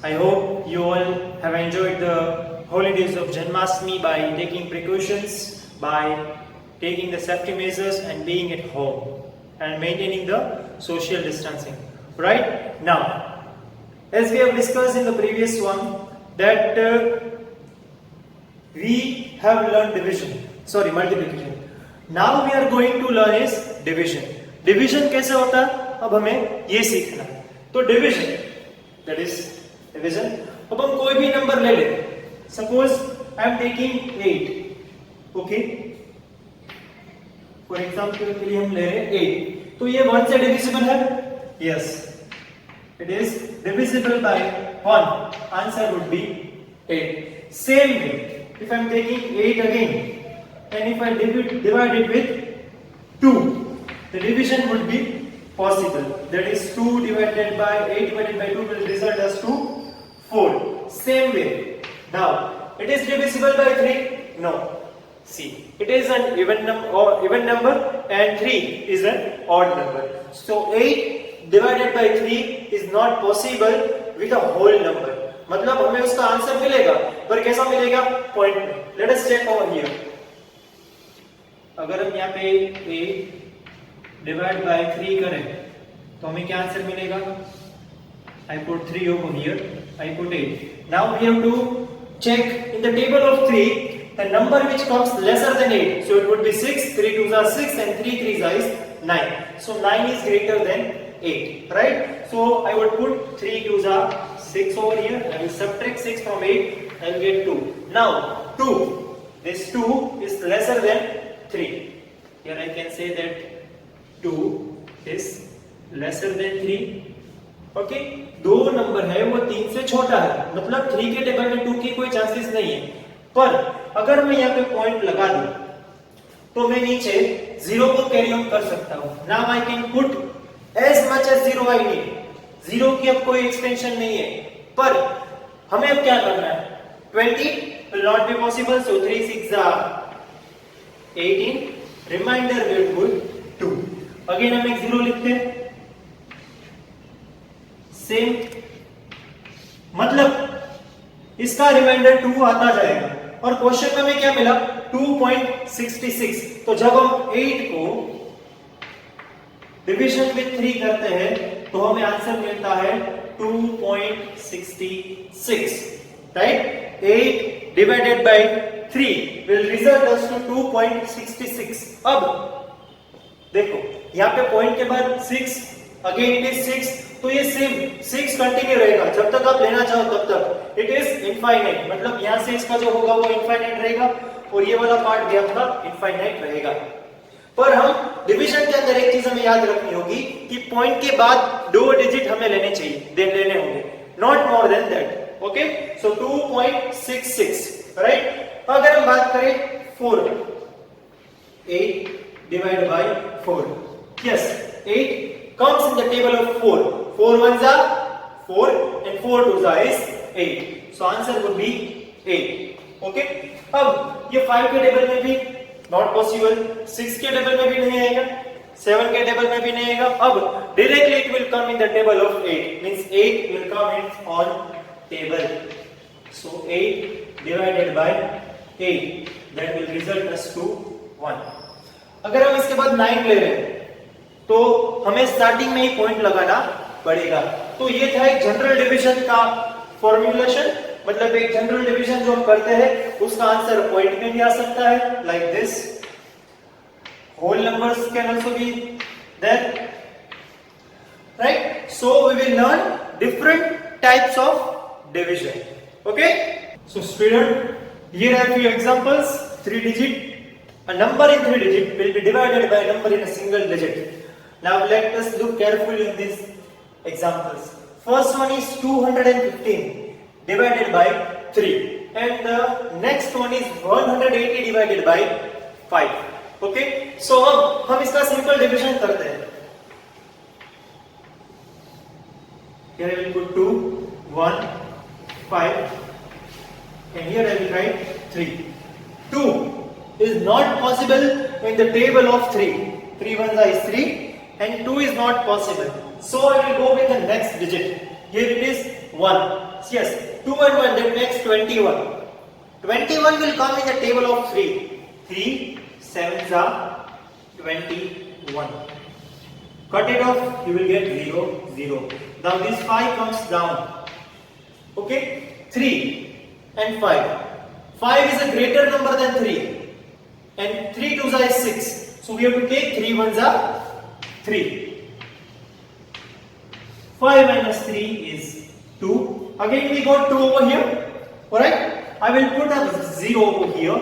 I hope you all have enjoyed the holidays of Janmashtami by taking precautions, by taking the safety measures and being at home and maintaining the social distancing. Right? Now, as we have discussed in the previous one that we have learned multiplication. Now we are going to learn is division. Division कैसे होता है? अब हमें ये सीखना है. तो division, that is division. अब हम कोई भी नंबर ले लें. Suppose I am taking 8. Okay? For example के लिए हम ले रहे हैं 8. तो ये 1 से divisible है? Yes. It is divisible by 1. Answer would be 8. Same way, if I am taking 8 again, and if I divide it with 2, the division would be possible. That is 2 divided by 8 divided by 2 will result as to 4. Same way. Now, it is divisible by 3? No. See, it is an even number and 3 is an odd number. So 8 divided by 3 is not possible with a whole number. मतलब हमें उसका answer मिलेगा, पर कैसा मिलेगा? Point में. Let us check over here. अगर हम यहाँ पे 8 डिवाइड बाय 3 करें तो हमें क्या आंसर मिलेगा? I put 3 over here. I put 8. Now we have to check in the table of 3 the number which comes lesser than 8. So it would be 6. 3 2s are 6 and 3 3s is 9. So 9 is greater than 8. Right? So I would put 3 2s are 6 over here. I will subtract 6 from 8. I will get 2. Now 2. This 2 is lesser than 3. Here I can say that 2 is lesser than 3. Okay, दो number है वो 3 से छोटा है, मतलब 3 के table में 2 की कोई चांसेस नहीं है. पर अगर मैं यहाँ पे पॉइंट लगा दूं तो मैं नीचे 0 को कैरी ऑन कर सकता हूं. Now I can put as much as 0 I need. 0 की अब कोई एक्सटेंशन नहीं है, पर हमें अब क्या करना है? 20 will not be possible, so 3 6 are 18. Reminder will put 2. Again हम एक 0 लिखते हैं. सेम, मतलब इसका रिमाइंडर 2 आता जाएगा. और क्वेश्चन में हमें क्या मिला? 2.66. तो जब हम 8 को डिवीजन विद 3 करते हैं तो हमें आंसर मिलता है 2.66. Right? 8 divided by 3 will result us to 2.66. अब देखो यहां पे पॉइंट के बाद 6, अगेन इट इज 6. तो ये सेम 6 कंटिन्यू रहेगा जब तक आप लेना चाहो तब तक. इट इज इनफाइनाइट, मतलब यहां से इसका जो होगा वो इनफाइनाइट रहेगा और ये वाला पार्ट भी आपका इनफाइनाइट रहेगा. पर हम डिवीजन के अंदर एक चीज हमें याद रखनी होगी कि पॉइंट के बाद 2 डिजिट हमें लेने चाहिए, लेने होंगे, not more than that. Okay, so 2.66. Right? अगर हम बात करें 4, 8 divided by 4. Yes, 8 comes in the table of 4. 4 ones are 4 and 4 twos are is 8. So answer would be 8. Okay? अब ये 5 के टेबल में भी not possible, 6 के टेबल में भी नहीं आएगा, 7 के टेबल में भी नहीं आएगा. अब directly it will come in the table of 8. Means 8 will come in on table. So 8 divided by 8, that will result us to 1. अगर हम इसके बाद 9 ले रहे हैं तो हमें स्टार्टिंग में ही पॉइंट लगाना पड़ेगा. तो ये था एक जनरल डिवीजन का फॉर्मूलेशन, मतलब एक जनरल डिवीजन जो हम करते हैं उसका आंसर पॉइंट में भी आ सकता है, like this. Whole numbers can also be there. Right? So we will learn different types of division. Okay, so student, here are few examples. 3 digit, a number in 3 digit will be divided by a number in a single digit. Now let us look carefully in these examples. First one is 215 divided by 3 and the next one is 180 divided by 5. Okay, so अब हम इसका simple division करते हैं. Here I will put 2, 1, 5 and here I will write 3. 2 is not possible in the table of 3. 3 ones is 3 and 2 is not possible. So I will go with the next digit. Here it is 1. Yes, 2 and 1, that makes 21. 21 will come in the table of 3. 3 sevens are 21. Cut it off, you will get 0, 0. Now this 5 comes down. Okay, 3 and 5. 5 is a greater number than 3. And 3 twos are 6. So we have to take 3 ones are 3. 5 minus 3 is 2. Again we got 2 over here. Alright? I will put a 0 over here,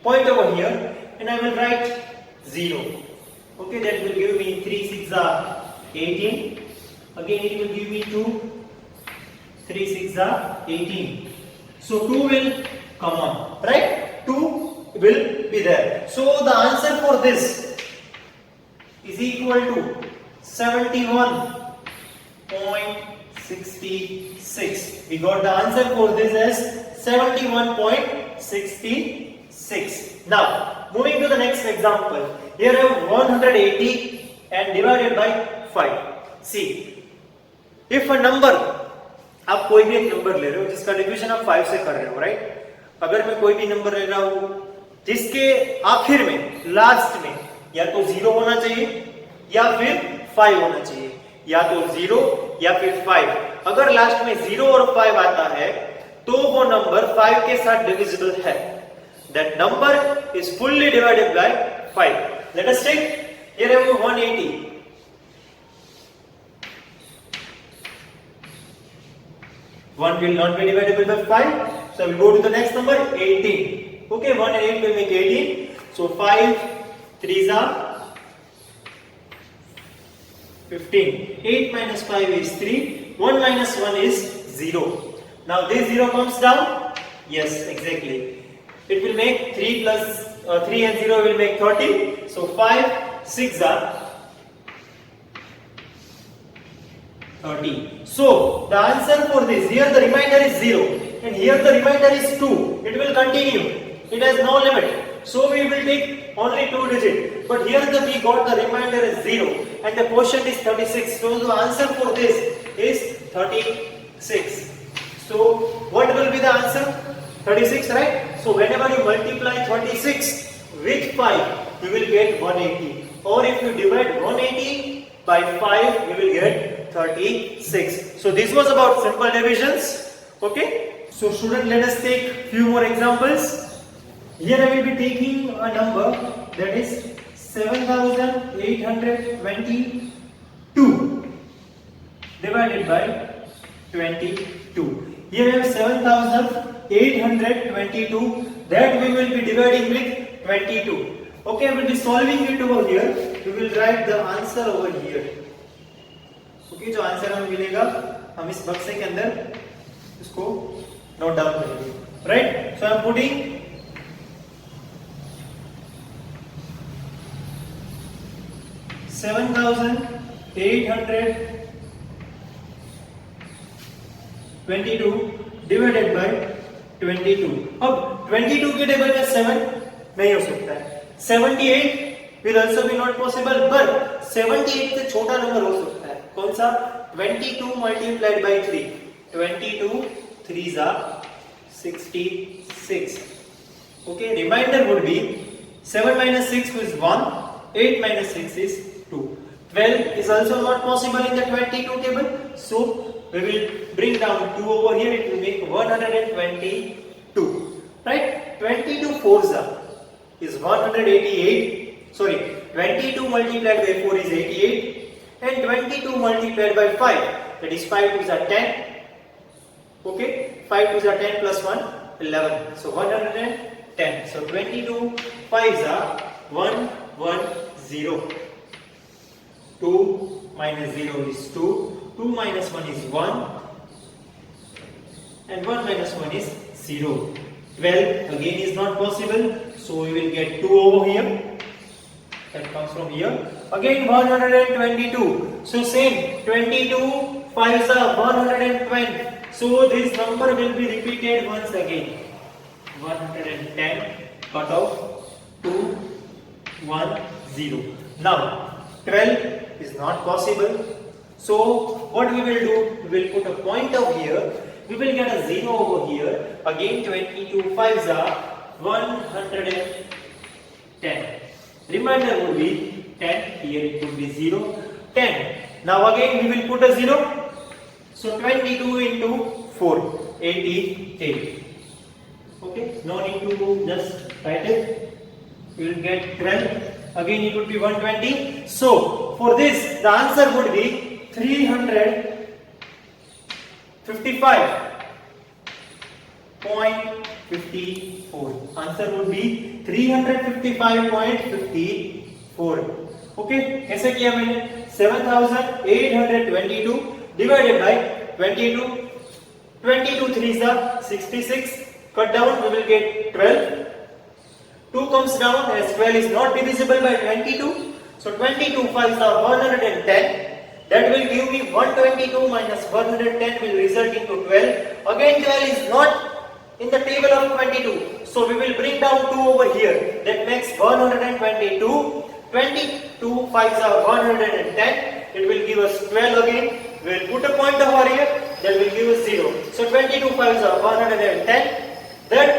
point over here, and I will write 0. Okay, that will give me 3 6 are 18. Again it will give me 2. 3 6 are 18. So 2 will come on, right? 2 will be there. So the answer for this is equal to 71.66. We got the answer for this as 71.66. Now, moving to the next example. Here I have 180 and divided by 5. See, if a number, आप कोई भी एक number ले रहे हो जिसका division आप 5 से कर रहे हो, राइट? अगर मैं कोई भी नंबर ले रहा हूं जिसके आखिर में, लास्ट में या तो 0 होना चाहिए या फिर 5 होना चाहिए, या तो 0 या फिर 5. अगर लास्ट में 0 और 5 आता है तो वो नंबर 5 के साथ डिविजिबल है. That number is fully divided by 5. Let us take here I have 180. 1 will not be divisible by 5. So I will go to the next number 18. Okay, 1 and 8 will make 18. So 5 3s are 15. 8 minus 5 is 3. 1 minus 1 is 0. Now this 0 comes down. Yes, exactly. It will make 3 plus 3 and 0 will make 30. So 5 6 are 30. So the answer for this, here the remainder is 0 and here the remainder is 2. It will continue. It has no limit. So we will take only 2 digits. But here we got the remainder is 0 and the quotient is 36. So the answer for this is 36. So what will be the answer? 36, right? So whenever you multiply 36 with 5, you will get 180. Or if you divide 180 by 5, you will get 36. So this was about simple divisions. Okay? So student, let us take few more examples. Here I will be taking a number that is 7822 divided by 22. Here I have 7822 that we will be dividing with 22. Okay, I will be solving it over here. We will write the answer over here. Okay, जो answer हमें मिलेगा हम इस बक्से के अंदर इसको note down करेंगे. Right? So I am putting 7822 divided by 22. अब 22 के टेबल में 7 नहीं हो सकता है. 78 will also be not possible, but 78 से छोटा नंबर हो सकता है. कौन सा? 22 multiplied by 3. 22 3s are 66. Okay, remainder would be 7 minus 6 is 1. 8 minus 6 is 2. 12 is also not possible in the 22 table. So we will bring down 2 over here. It will make 122. Right? 22 4s is 188. Sorry, 22 multiplied by 4 is 88. And 22 multiplied by 5, that is 5 2s are 10. Okay, 5 2s are 10 plus 1, 11. So 110. So 22 5s are 110. 2 minus 0 is 2. 2 minus 1 is 1. And 1 minus 1 is 0. 12 again is not possible. So we will get 2 over here. That comes from here. Again 122. So same 22 5s are 120. So this number will be repeated once again. 110 cut off 2 1 0. Now 12 is not possible. So what we will do? We will put a pointer here we will get a 0 over here. Again 22 5s are 110. Remainder would be 10. Here it would be 0, 10. Now again we will put a 0. So 22 into 4, 88. Okay, no need to just write it. You will get 12. Again it would be 120. So for this the answer would be 355.54. Answer would be 355.54. Okay, कैसे किया मैंने? 7822 divided by 22. 22 3s are 66. Cut down, we will get 12. 2 comes down as 12 is not divisible by 22. So 22 5s are 110. That will give me 122 minus 110 will result into 12. Again 12 is not in the table of 22. So we will bring down 2 over here. That makes 122. 22 5s are 110. It will give us 12 again. We will put a point over here. That will give us 0. So 22 5s are 110. That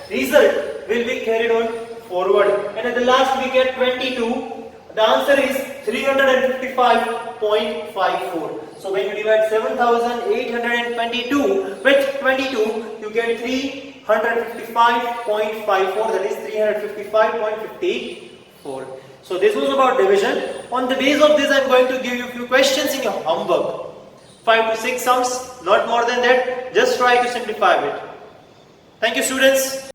result will be carried on forward. And at the last we get 22. The answer is 355.54. So when you divide 7822 with 22, you get 355.54. That is 355.54. So this was about division. On the base of this, I am going to give you a few questions in your homework. 5 to 6 sums, not more than that. Just try to simplify it. Thank you, students.